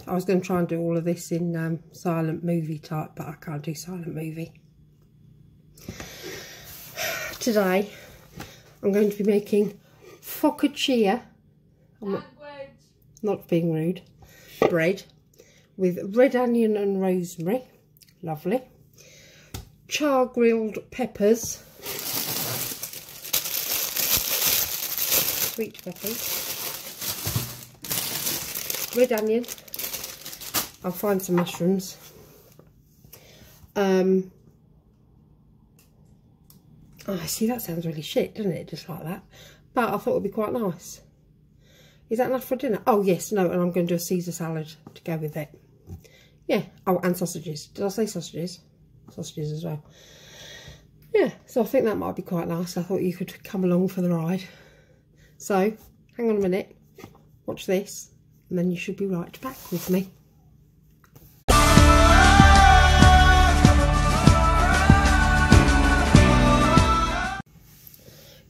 I was going to try and do all of this in silent movie type, but I can't do silent movie. Today, I'm going to be making focaccia. I'm not being rude. Bread with red onion and rosemary. Lovely. Char-grilled peppers. Sweet peppers. Red onion. I'll find some mushrooms. Oh, see, that sounds really shit, doesn't it? Just like that. But I thought it would be quite nice. Is that enough for dinner? Oh, yes, no, and I'm going to do a Caesar salad to go with it. Yeah. Oh, and sausages. Did I say sausages? Sausages as well. Yeah, so I think that might be quite nice. I thought you could come along for the ride. So, hang on a minute. Watch this. And then you should be right back with me.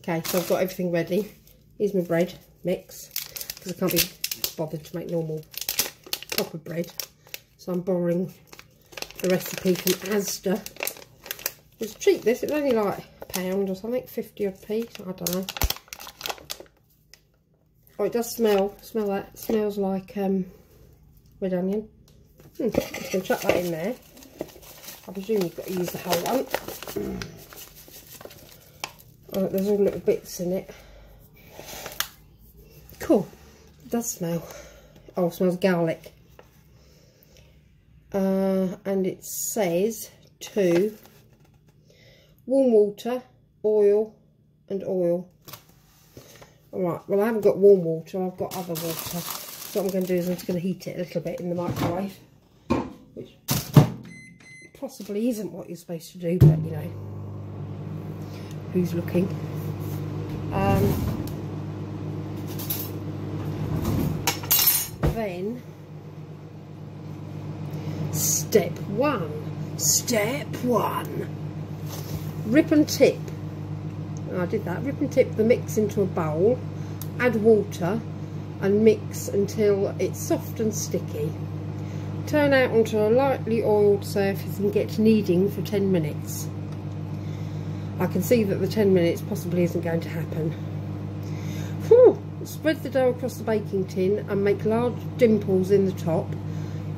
Okay, so I've got everything ready. Here's my bread mix, because I can't be bothered to make normal proper bread. So I'm borrowing the recipe from Asda. It's cheap, this. It's only like £1 or something, 50 odd p. I don't know. Oh, it does smell that. It smells like red onion. I'm just going to chuck that in there. I presume you've got to use the whole one. Oh, there's all little bits in it. Cool. It does smell. Oh, it smells garlic. And it says to warm water, oil and oil. Alright, well, I haven't got warm water, I've got other water. So what I'm going to do is I'm just going to heat it a little bit in the microwave, which possibly isn't what you're supposed to do, but you know, who's looking? Then step one, rip and tip. I did that. Rip and tip the mix into a bowl, add water and mix until it's soft and sticky. Turn out onto a lightly oiled surface and get kneading for 10 minutes. I can see that the 10 minutes possibly isn't going to happen. Whew. Spread the dough across the baking tin and make large dimples in the top.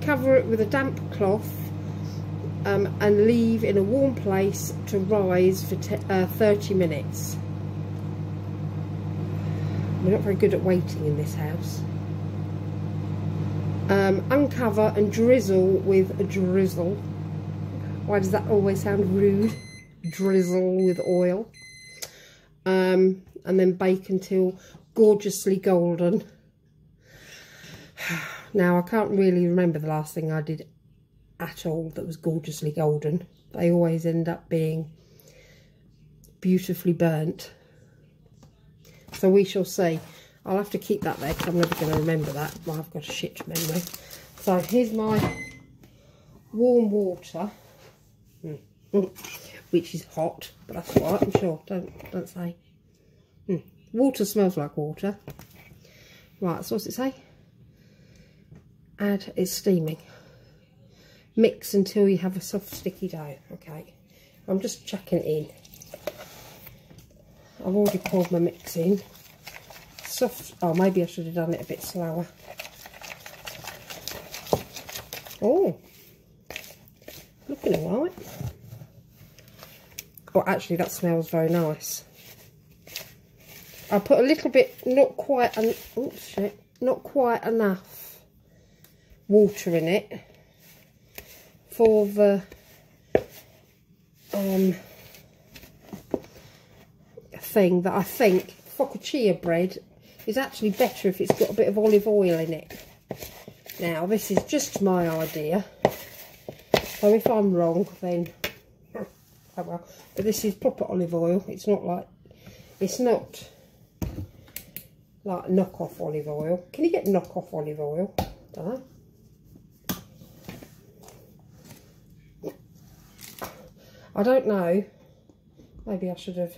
Cover it with a damp cloth and leave in a warm place to rise for 30 minutes. We're not very good at waiting in this house. Uncover and drizzle with a drizzle. Why does that always sound rude? Drizzle with oil. And then bake until gorgeously golden. Now, I can't really remember the last thing I did at all that was gorgeously golden. They always end up being beautifully burnt. So we shall see. I'll have to keep that there because I'm never going to remember that. Well, I've got a shit memory. So here's my warm water, which is hot, but that's all right, I'm sure. Don't say. Water smells like water. Right, so what's it say? Add, it's steaming. Mix until you have a soft sticky dough. Okay, I'm just chucking it in. I've already poured my mix in. Soft. Oh, maybe I should have done it a bit slower. Oh, looking alright. Oh, actually that smells very nice. I put a little bit, not quite enough water in it for the thing that I think focaccia bread is actually better if it's got a bit of olive oil in it. Now, this is just my idea, so if I'm wrong, then oh well. But this is proper olive oil. It's not like knockoff olive oil. Can you get knockoff olive oil? Don't know. I don't know. Maybe I should have.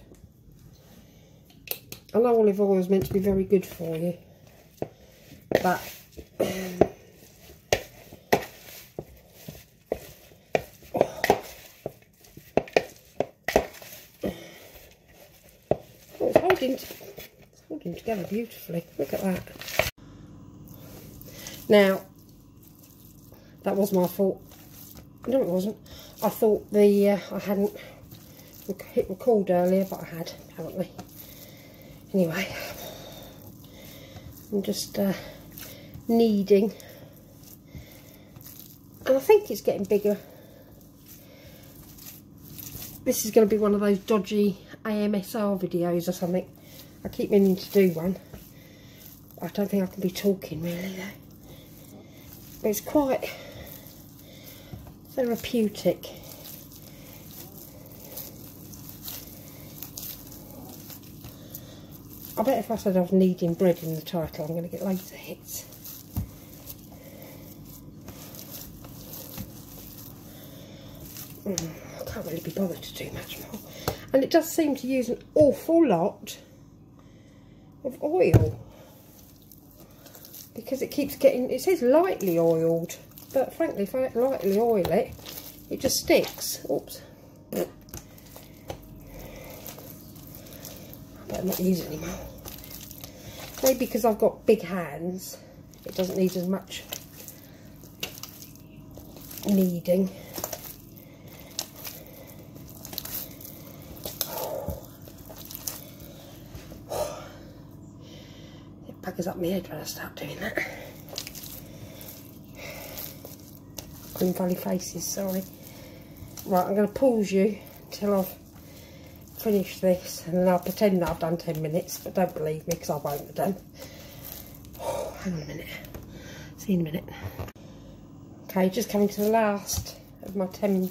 I know olive oil is meant to be very good for you, but holding together beautifully. Look at that. Now, that was my fault. No, it wasn't. I thought I hadn't hit record earlier, but I had, apparently. Anyway, I'm just kneading. And I think it's getting bigger. This is going to be one of those dodgy AMSR videos or something. I keep meaning to do one. I don't think I can be talking really though. But it's quite therapeutic. I bet if I said I was kneading bread in the title, I'm going to get loads of hits. I can't really be bothered to do much more. And it does seem to use an awful lot of oil. Because it keeps getting, it says lightly oiled. But frankly, if I lightly oil it, it just sticks. Oops. I better not use it anymore. Maybe because I've got big hands, it doesn't need as much kneading. It buggers up my head when I start doing that. Green Valley faces, sorry. Right, I'm going to pause you until I've finished this, and then I'll pretend that I've done 10 minutes, but don't believe me because I won't have done. Hang on a minute. See you in a minute. Okay, just coming to the last of my 10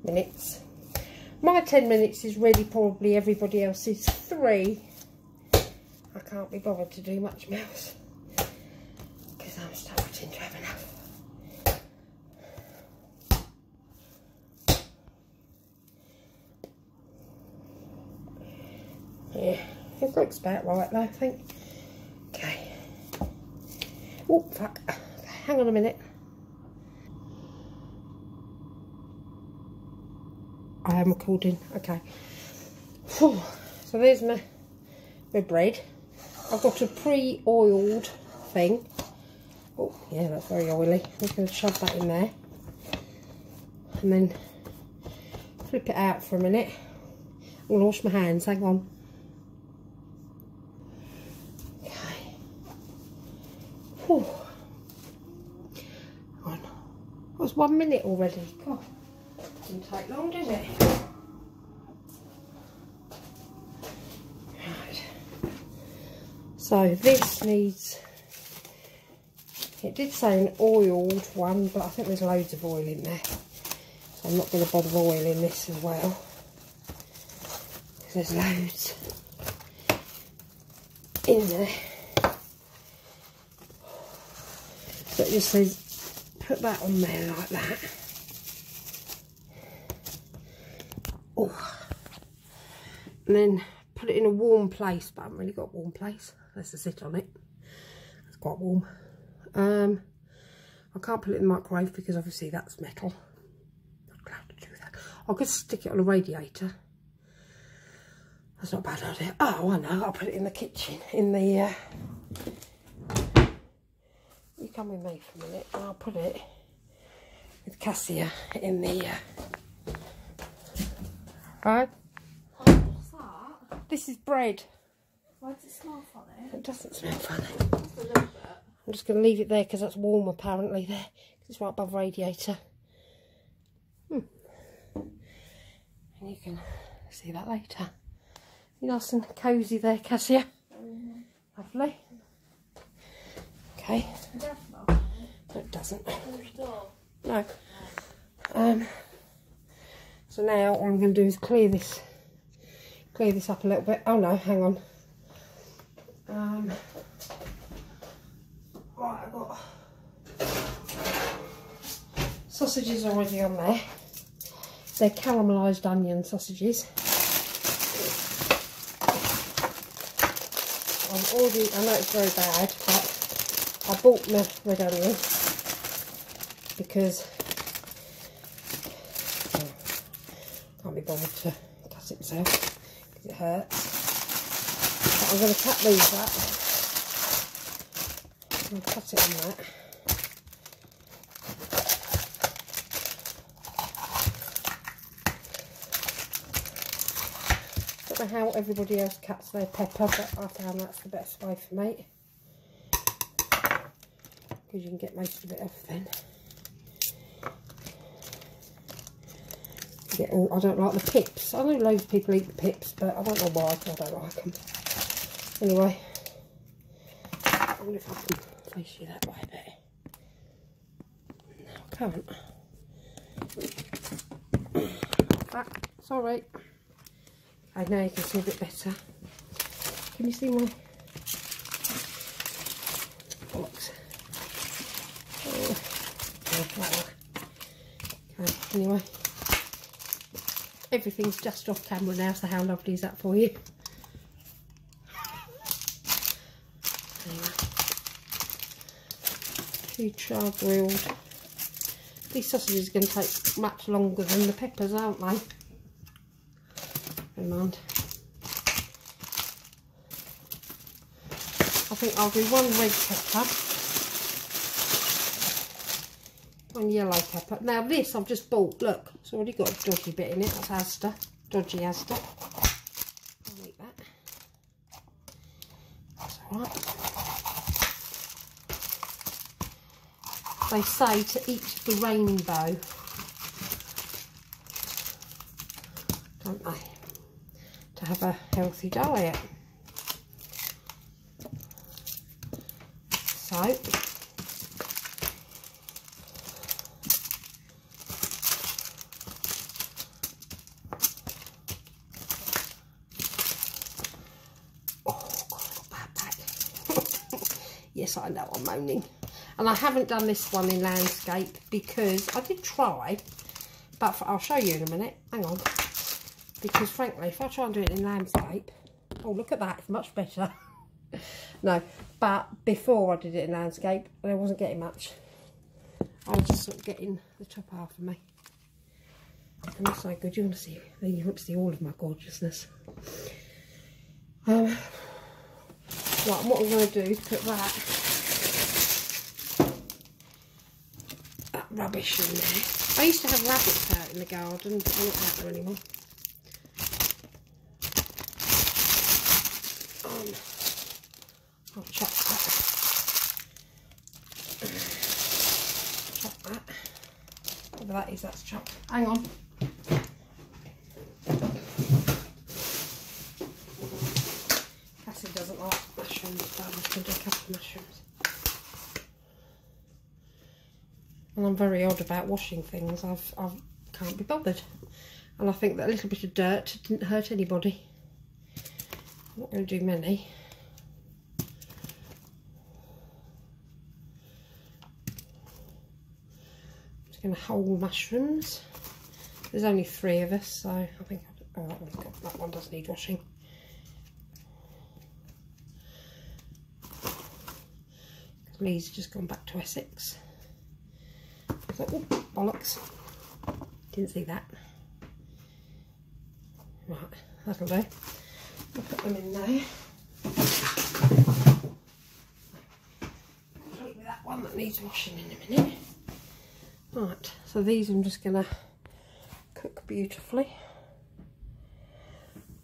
minutes. My 10 minutes is really probably everybody else's 3. I can't be bothered to do much else because I'm starting to have enough. Yeah, it looks about right though, I think. Okay. Oh, fuck. Okay, hang on a minute. I am recording. Okay. Whew. So there's my bread. I've got a pre-oiled thing. Oh, yeah, that's very oily. I'm just going to shove that in there. And then flip it out for a minute. I'm going to wash my hands. Hang on. Whew. On. That was 1 minute already. God, didn't take long, did it? Right. So this needs. It did say an oiled one, but I think there's loads of oil in there. So I'm not going to bother oiling this as well, because there's loads in there. So it just says, put that on there like that. Oh. And then put it in a warm place, but I haven't really got a warm place. Let's just sit on it. It's quite warm. I can't put it in the microwave because obviously that's metal. Not allowed to do that. I could stick it on a radiator. That's not a bad idea. Oh, I know. I'll put it in the kitchen, in the. You come with me for a minute and I'll put it with Cassia in the right? What's that? This is bread. Why does it smell funny? It doesn't smell funny. Just a little bit. I'm just going to leave it there because that's warm apparently there. Because it's right above radiator. And you can see that later. You're nice and cosy there, Cassia. Lovely. Okay. No, it doesn't. No. So now all I'm going to do is clear this up a little bit. Oh no, hang on. Right, I've got sausages already on there. They're caramelised onion sausages. I know it's very bad, but I bought my red onion because I can't be bothered to cut it myself because it hurts. But I'm going to cut these up. And cut it on that. Don't know how everybody else cuts their pepper, but I found that's the best way for me. Because you can get most of it off then. Get all, I don't like the pips. I know loads of people eat the pips, but I don't know why, I don't like them. Anyway, I wonder if I can face you that way a bit. No, I can't. That, sorry. Okay, now you can see a bit better. Can you see my bollocks? Oh, okay, anyway. Everything's just off camera now, so how lovely is that for you? Anyway, 2 char-grilled. These sausages are going to take much longer than the peppers, aren't they? Never mind. I think I'll do 1 red pepper, 1 yellow pepper. Now this I've just bought, look, it's already got a dodgy bit in it, that's Asda, dodgy Asda. I'll eat that. That's alright. They say to eat the rainbow, don't they? To have a healthy diet. So, yes, I know I'm moaning. And I haven't done this one in landscape because I did try, but I'll show you in a minute. Hang on. Because frankly, if I try and do it in landscape, oh, look at that, it's much better. No, but before I did it in landscape, I wasn't getting much. I was just sort of getting the top half of me. And that's so good. You want to see all of my gorgeousness. Right, what I'm going to do is put that rubbish in there. I used to have rabbits out in the garden, but they're not out there anymore. I'll chop that. Chop that. Whatever that is, that's chopped. Hang on. Cassie doesn't like mushrooms, so I'm just going to do a couple of mushrooms. And I'm very odd about washing things. I can't be bothered. And I think that a little bit of dirt didn't hurt anybody. I'm not going to do many. I'm just going to whole mushrooms. There's only 3 of us, so I think oh, that one does need washing. Lee's just gone back to Essex. So, oh, bollocks. Didn't see that. Right, that'll do. I'll put them in there. Completely that one that needs washing in a minute. Right, so these I'm just going to cook beautifully.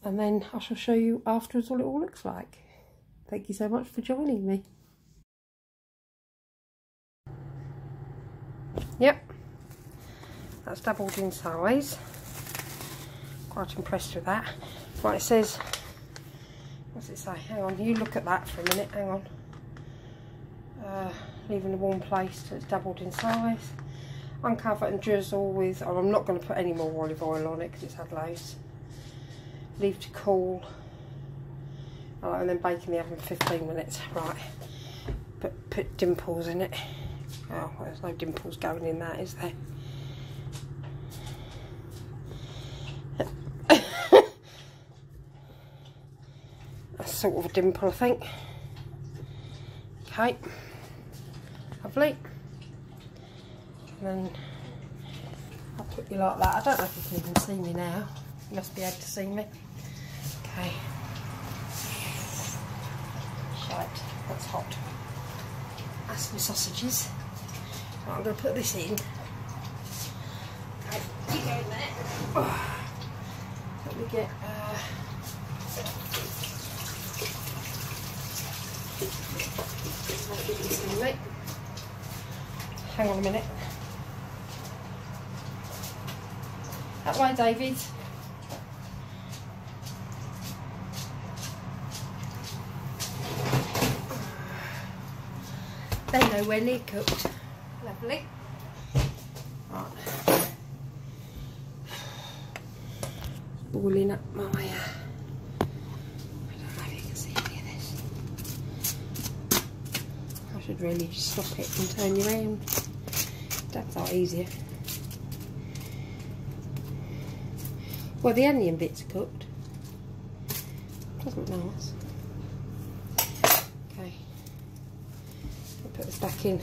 And then I shall show you afterwards what it all looks like. Thank you so much for joining me. Yep, that's doubled in size. Quite impressed with that. Right, it says, what's it say? Hang on, you look at that for a minute, hang on. Leaving a warm place till it's doubled in size. Uncover and drizzle with, oh, I'm not going to put any more olive oil on it because it's had loads. Leave to cool. Oh, and then bake in the oven for 15 minutes. Right, put dimples in it. Oh, well, there's no dimples going in that, is there? That's sort of a dimple, I think. Okay, lovely. And then I'll put you like that. I don't know if you can even see me now. You must be able to see me. Okay. Right, that's hot. That's some sausages. Right, I'm going to put this in. Okay, you go in there. Oh, let me get... hang on a minute. That way, David. They're nowhere near cooked. Lovely. Right. Balling up my... I don't know if you can see any of this. I should really just stop it and turn you around. That's not easier. Well, the onion bits are cooked. Doesn't matter. Okay. I'll put this back in.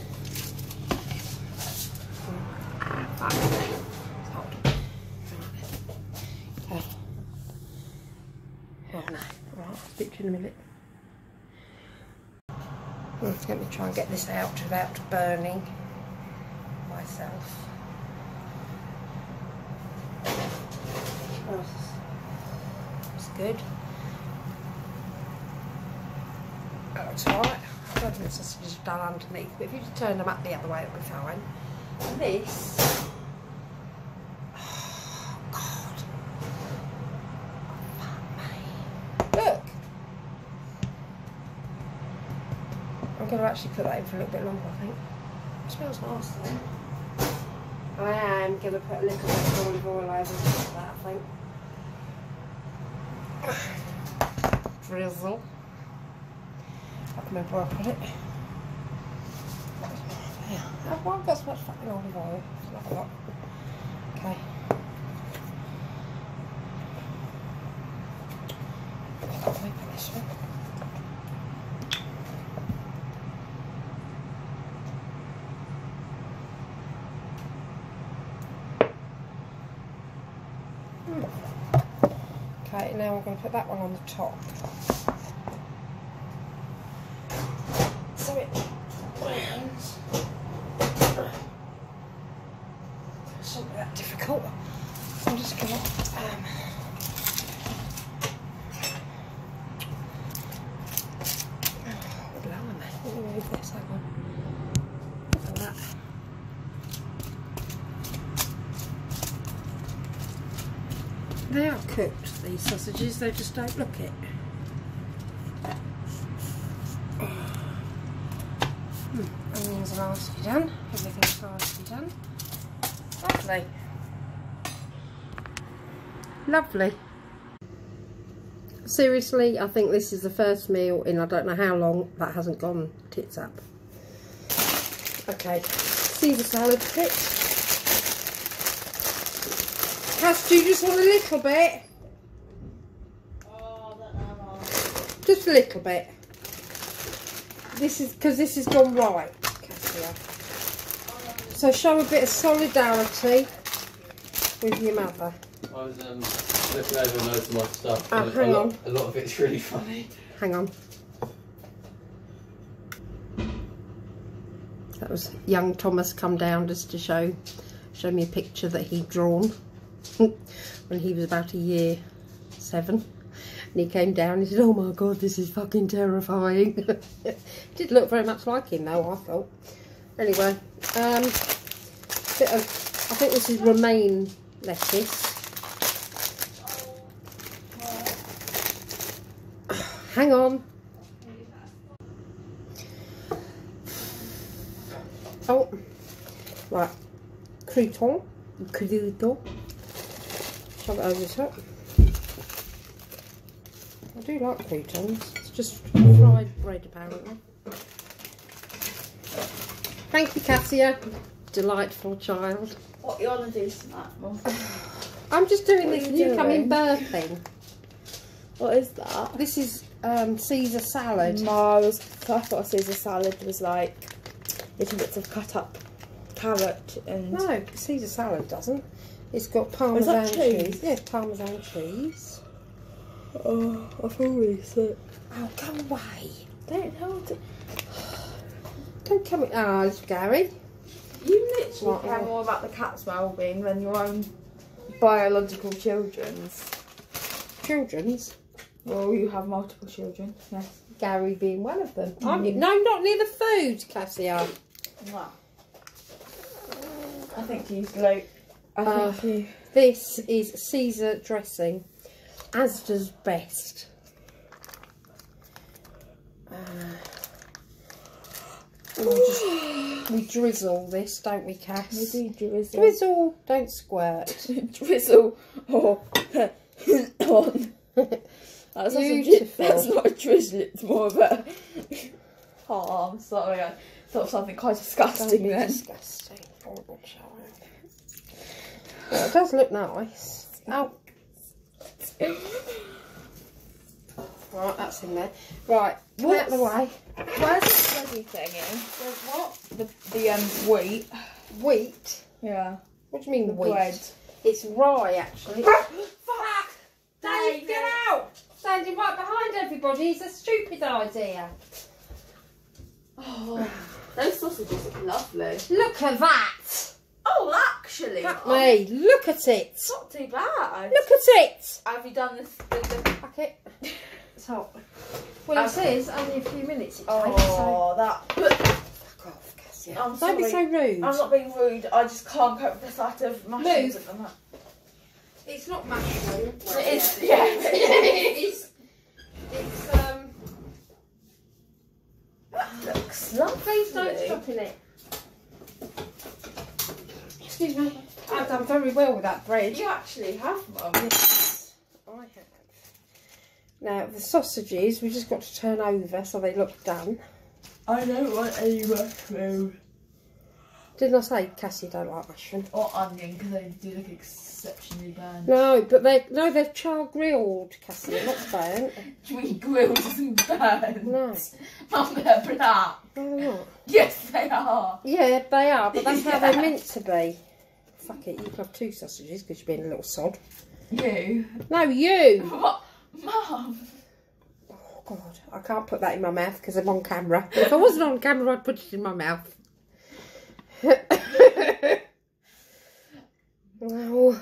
Okay. Oh no. Right, I'll speak to you in a minute. Let me try and get this out without burning myself. Oh, it's good. That looks alright. I don't think the sausage is done underneath, but if you just turn them up the other way, it'll be fine. And this, oh God, fuck me. Look, I'm going to actually put that in for a little bit longer, I think. It smells nice though. I am going to put a little bit of olive oil over that, I think. Drizzle. I can't remember where I put it. Yeah. Why have I got so much fucking olive oil? It's not a lot. Okay. I'll make this one. Okay, now I'm going to put that one on the top. So it lands. It's not that difficult. I'm just going to blimey, let me move this over. Look at that. They are cooked, these sausages, they just don't look it. Onions are nicely done, everything's nicely done. Lovely. Lovely. Seriously, I think this is the first meal in I don't know how long that hasn't gone tits up. Okay, Caesar salad kit. Cass, do you just want a little bit? Oh, I don't know. Just a little bit. This is because this has gone right, Cassia. So show a bit of solidarity with your mother. I was looking over most of my stuff. Hang on. A lot of it's really funny. Hang on. That was young Thomas come down just to show me a picture that he'd drawn when he was about a year 7. And he came down and he said, "Oh my God, this is fucking terrifying." Did look very much like him though, I thought. Anyway, bit of, I think this is romaine lettuce. Hang on. Oh, right. Crouton. Shove it over the top. I do like croutons. It's just fried bread, apparently. Thank you, Cassia. Delightful child. What you want to do tonight, Mum? I'm just doing What this are you newcoming doing? birthing. What is that? This is Caesar salad. No, I thought Caesar salad was like little bits of cut up carrot and... No, Caesar salad doesn't. It's got parmesan cheese? cheese. Yeah, parmesan cheese. Oh, I feel really sick. Oh, go away. don't know what to... Don't come in. Ah, Gary. You literally What? care more about the cat's well-being than your own biological children's. Children's. Well, you have multiple children, yes. Gary being one of them. Aren't you? No, not near the food, Cassia. Wow. I think he's like... I think he... This is Caesar dressing. Asda's best. We drizzle this, don't we, Cass? We do drizzle. Drizzle, don't squirt. Drizzle or on. That's Beautiful. That's not a drizzle, it's more of a... Oh, I'm sorry, I thought something quite disgusting then. Disgusting. Horrible shower. Well, it does look nice. Oh. Right, that's in there. Right, put it out of the way. Where's the bloody thingy? There's what? The wheat. Wheat? Yeah. What do you mean The wheat? bread. It's rye, actually. Fuck! Dave, get out! Standing right behind everybody. It's a stupid idea. Oh, those sausages are lovely. Look at that! Oh, actually, Fuck me, look at it! it's not too bad. Look at it! Have you done this? Fuck it. It's hot. Well, it says only a few minutes it takes, Oh, that. Fuck off, Cassia. I'm Don't be so sorry. rude. I'm not being rude. I just can't cope with the sight of mushrooms at the moment. It's not mushroom. It is. Yeah. It's That looks lovely. Please don't stop in it. Excuse me. I've done very well with that bread. You actually have, Mum. Yes, I have. Now the sausages, we just got to turn over so they look done. I don't want any mushroom. Didn't I say Cassie don't like mushroom? Or onion, because they do look exceptionally burnt. No, but they're char-grilled, Cassie, they're not burnt. Do you mean grilled and burnt? No. Mum, they're black. No, they're not. Yes, they are. Yeah, they are, but that's how they're meant to be. Fuck it, you can have 2 sausages because you're being a little sod. You? No, you! What? Mum. Oh, God, I can't put that in my mouth because I'm on camera. If I wasn't on camera, I'd put it in my mouth. Well,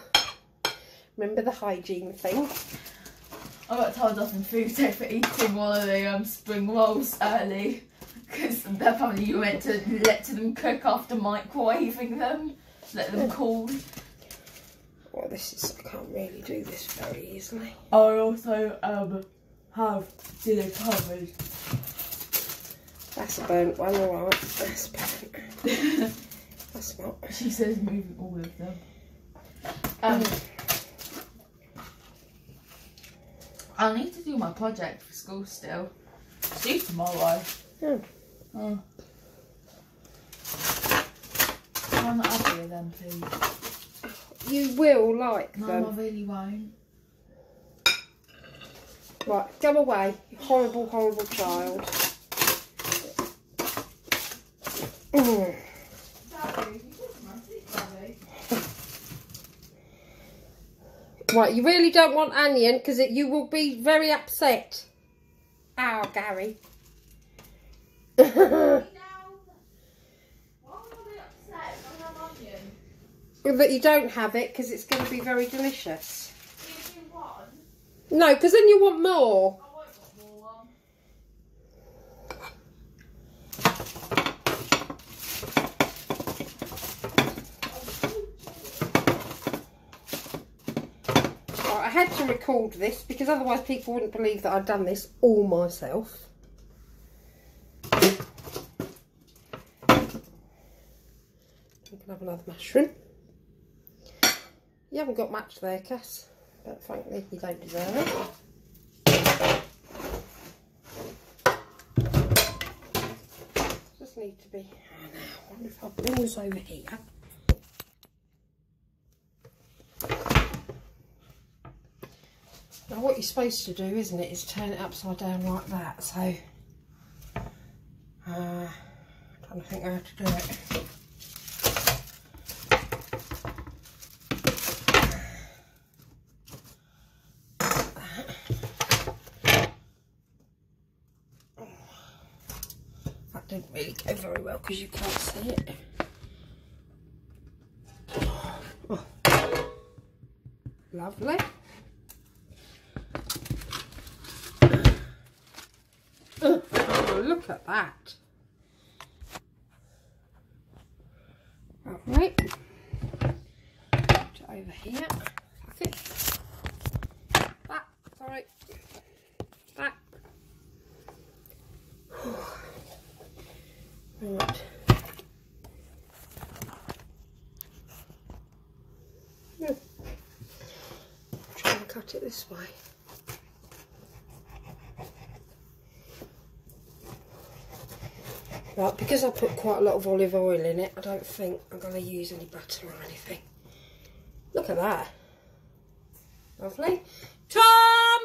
remember the hygiene thing? I got told off in food safe for eating one of the spring rolls early because apparently you went to let them cook after microwaving them, let them cool. Well, this is, I can't really do this very easily. I also have dinner covered. That's a burnt one, alright. That's burnt. That's not. She says moving all of them. I need to do my project for school still. It's due tomorrow. Oh. Oh. I'm not happy with them, please. You will like No, them. I really won't. Right, go away, you horrible, horrible child. Right, you really don't want onion because you will be very upset. Ow, Gary. That you don't have it because it's going to be very delicious. No, because then you want more. Right, I had to record this because otherwise people wouldn't believe that I'd done this all myself. We can have another mushroom. You haven't got much there, Cass, but frankly you don't deserve it. Just need to be. Oh, no, I wonder if I'll bring this over here. Now what you're supposed to do, isn't it, is turn it upside down like that. So I'm trying to think how to do it. didn't really go very well because you can't see it. Oh. Lovely. Oh, look at that. Lovely. Put it over here. Okay. That, sorry. That. Right. No. Try and cut it this way. Right, because I put quite a lot of olive oil in it, I don't think I'm going to use any butter or anything. Look at that. Lovely. Tom!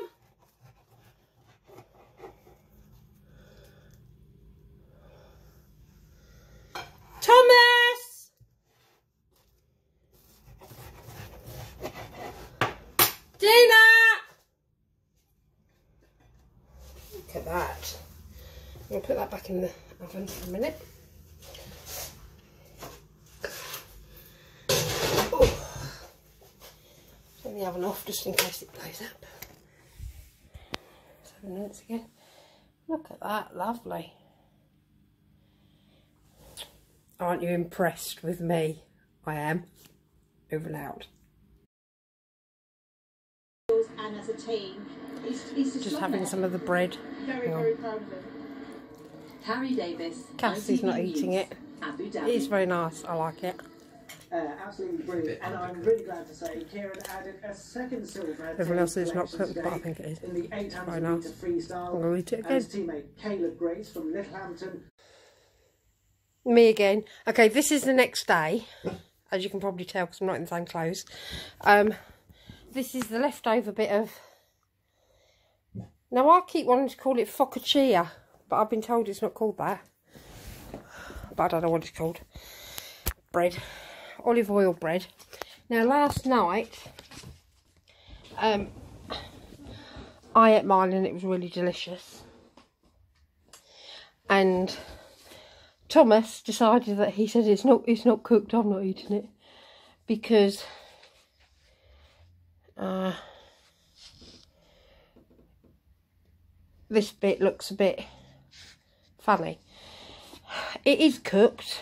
Thomas! Dina! Look at that. I'm going to put that back in the oven for a minute. Oh. Turn the oven off just in case it blows up. 7 minutes again. Look at that, lovely. Aren't you impressed with me? I am. Over and out. And as a team, it's just having some of the bread. Very proud of him. Harry Davis. Cassie's not eating it. It is very nice. I like it. Absolutely brilliant, and I'm really glad to say Kieran added a second silver. Everyone else is not cooked, but I think it is. In the 800 very nice. metre freestyle. I'm going to eat it again. His teammate Caleb Grace from Littlehampton. Me again. Okay, this is the next day, as you can probably tell because I'm not in the same clothes. This is the leftover bit of. Now I keep wanting to call it focaccia, but I've been told it's not called that. But I don't know what it's called. Bread. Olive oil bread. Now last night I ate mine and it was really delicious, and Thomas decided that he said it's not cooked, I'm not eating it, because this bit looks a bit funny. It is cooked.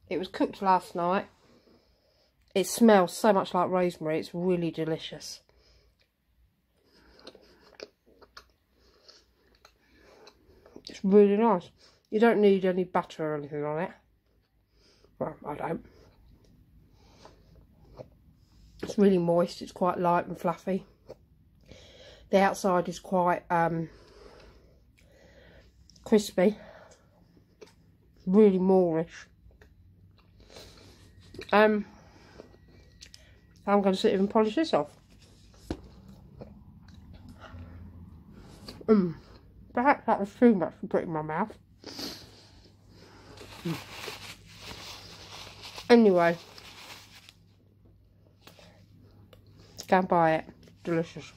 It was cooked last night. It smells so much like rosemary. It's really delicious. It's really nice. You don't need any butter or anything on it. Well, I don't. It's really moist. It's quite light and fluffy. The outside is quite crispy. Really moorish. I'm going to sit here and polish this off. Perhaps that was too much to put in my mouth. Anyway, go and buy it. Delicious.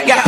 Yeah.